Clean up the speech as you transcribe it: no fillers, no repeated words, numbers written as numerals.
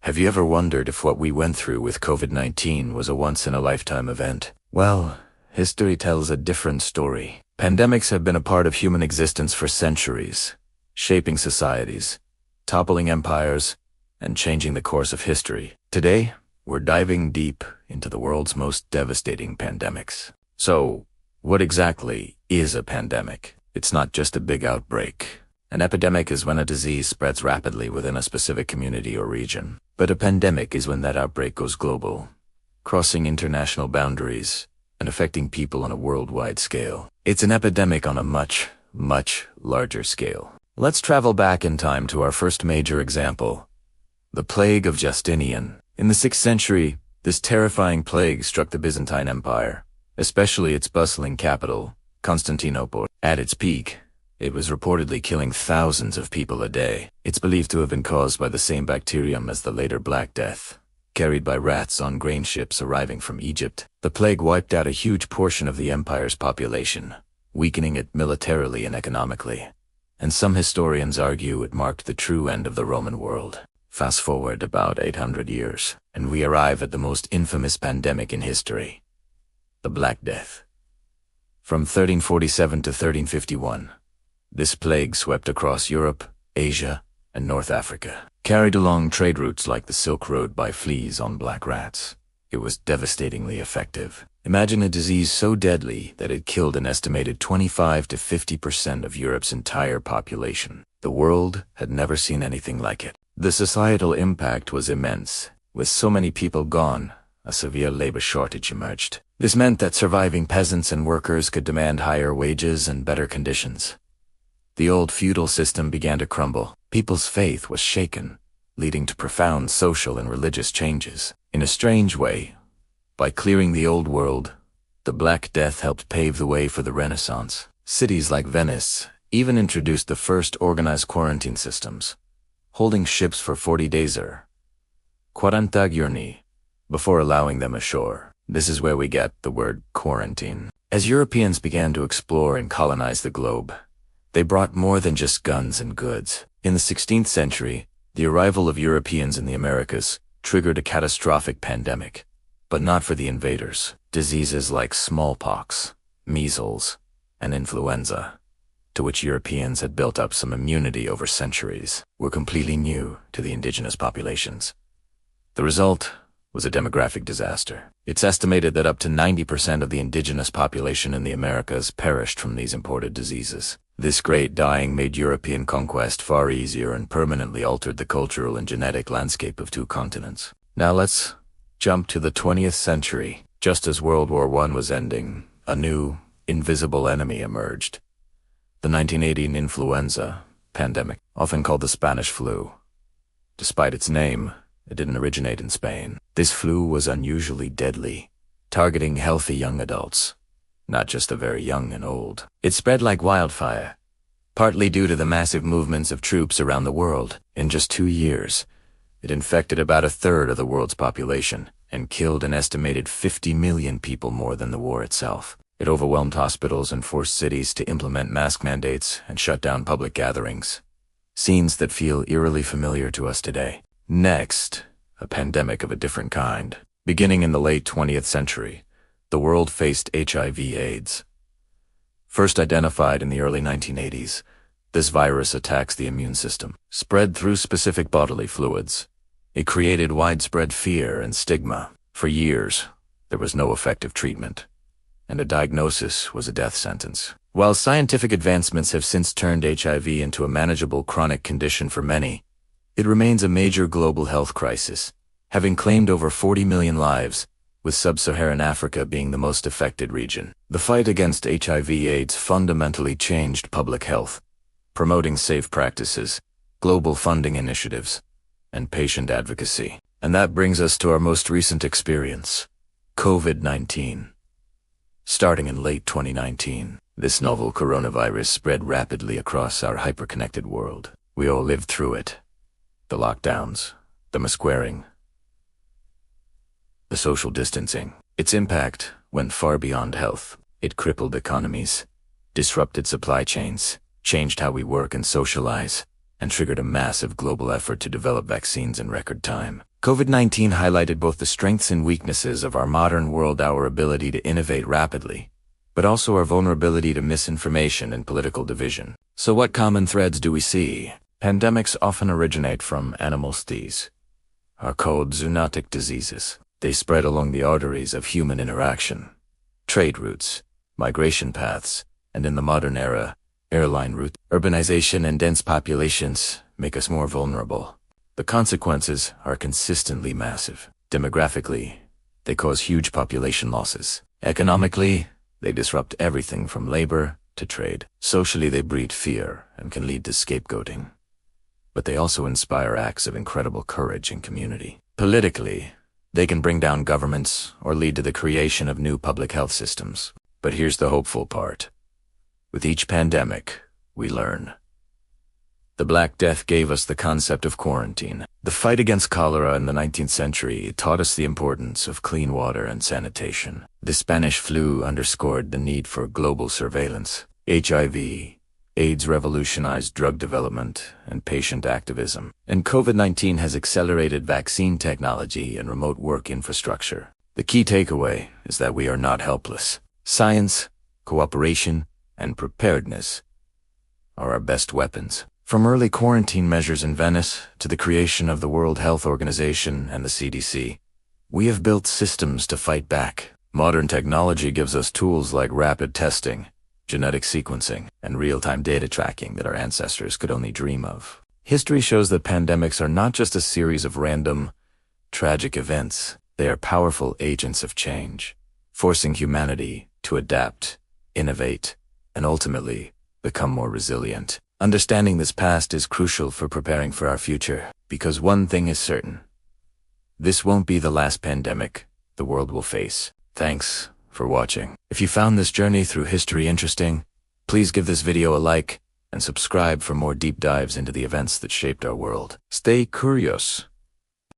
Have you ever wondered if what we went through with COVID-19 was a once-in-a-lifetime event? Well, history tells a different story. Pandemics have been a part of human existence for centuries, shaping societies, toppling empires, and changing the course of history. Today, we're diving deep into the world's most devastating pandemics. So, what exactly is a pandemic? It's not just a big outbreak. An epidemic is when a disease spreads rapidly within a specific community or region. But a pandemic is when that outbreak goes global, crossing international boundaries and affecting people on a worldwide scale. It's an epidemic on a much, much larger scale. Let's travel back in time to our first major example, the Plague of Justinian. In the 6th century, this terrifying plague struck the Byzantine Empire, especially its bustling capital, Constantinople. At its peak, it was reportedly killing thousands of people a day. It's believed to have been caused by the same bacterium as the later Black Death, carried by rats on grain ships arriving from Egypt. The plague wiped out a huge portion of the empire's population, weakening it militarily and economically. And some historians argue it marked the true end of the Roman world. Fast forward about 800 years, and we arrive at the most infamous pandemic in history, the Black Death. From 1347 to 1351, this plague swept across Europe, Asia, and North Africa, carried along trade routes like the Silk Road by fleas on black rats. It was devastatingly effective. Imagine a disease so deadly that it killed an estimated 25 to 50% of Europe's entire population. The world had never seen anything like it. The societal impact was immense. With so many people gone, a severe labor shortage emerged. This meant that surviving peasants and workers could demand higher wages and better conditions. The old feudal system began to crumble. People's faith was shaken, leading to profound social and religious changes. In a strange way, by clearing the old world, the Black Death helped pave the way for the Renaissance. Cities like Venice even introduced the first organized quarantine systems, holding ships for 40 days or 40 giorni before allowing them ashore. This is where we get the word quarantine. As Europeans began to explore and colonize the globe, they brought more than just guns and goods. In the 16th century, the arrival of Europeans in the Americas triggered a catastrophic pandemic, but not for the invaders. Diseases like smallpox, measles, and influenza, to which Europeans had built up some immunity over centuries, were completely new to the indigenous populations. The result was a demographic disaster. It's estimated that up to 90% of the indigenous population in the Americas perished from these imported diseases. This great dying made European conquest far easier and permanently altered the cultural and genetic landscape of two continents. Now let's jump to the 20th century. Just as World War I was ending, a new, invisible enemy emerged. The 1918 influenza pandemic, often called the Spanish flu. Despite its name, it didn't originate in Spain. This flu was unusually deadly, targeting healthy young adults, not just the very young and old. It spread like wildfire, partly due to the massive movements of troops around the world. In just 2 years, it infected about a third of the world's population and killed an estimated 50 million people more than the war itself. It overwhelmed hospitals and forced cities to implement mask mandates and shut down public gatherings. Scenes that feel eerily familiar to us today. Next, a pandemic of a different kind. Beginning in the late 20th century, the world faced HIV/AIDS. First identified in the early 1980s, this virus attacks the immune system. Spread through specific bodily fluids, it created widespread fear and stigma. For years, there was no effective treatment, and a diagnosis was a death sentence. While scientific advancements have since turned HIV into a manageable chronic condition for many, it remains a major global health crisis, having claimed over 40 million lives, with sub-Saharan Africa being the most affected region. The fight against HIV/AIDS fundamentally changed public health, promoting safe practices, global funding initiatives, and patient advocacy. And that brings us to our most recent experience, COVID-19. Starting in late 2019, this novel coronavirus spread rapidly across our hyper-connected world. We all lived through it. The lockdowns, the mask wearing, the social distancing. Its impact went far beyond health. It crippled economies, disrupted supply chains, changed how we work and socialize, and triggered a massive global effort to develop vaccines in record time. COVID-19 highlighted both the strengths and weaknesses of our modern world, our ability to innovate rapidly, but also our vulnerability to misinformation and political division. So what common threads do we see? Pandemics often originate from animal species, are called zoonotic diseases. They spread along the arteries of human interaction, trade routes, migration paths, and in the modern era, airline routes. Urbanization and dense populations make us more vulnerable. The consequences are consistently massive. Demographically, they cause huge population losses. Economically, they disrupt everything from labor to trade. Socially, they breed fear and can lead to scapegoating. But they also inspire acts of incredible courage and community. Politically, they can bring down governments or lead to the creation of new public health systems. But here's the hopeful part. With each pandemic, we learn. The Black Death gave us the concept of quarantine. The fight against cholera in the 19th century taught us the importance of clean water and sanitation. The Spanish flu underscored the need for global surveillance. HIV, AIDS revolutionized drug development and patient activism. And COVID-19 has accelerated vaccine technology and remote work infrastructure. The key takeaway is that we are not helpless. Science, cooperation, and preparedness are our best weapons. From early quarantine measures in Venice to the creation of the World Health Organization and the CDC, we have built systems to fight back. Modern technology gives us tools like rapid testing, genetic sequencing, and real-time data tracking that our ancestors could only dream of. History shows that pandemics are not just a series of random, tragic events. They are powerful agents of change, forcing humanity to adapt, innovate, and ultimately become more resilient. Understanding this past is crucial for preparing for our future, because one thing is certain. This won't be the last pandemic the world will face. Thanks for watching. If you found this journey through history interesting, please give this video a like and subscribe for more deep dives into the events that shaped our world. Stay curious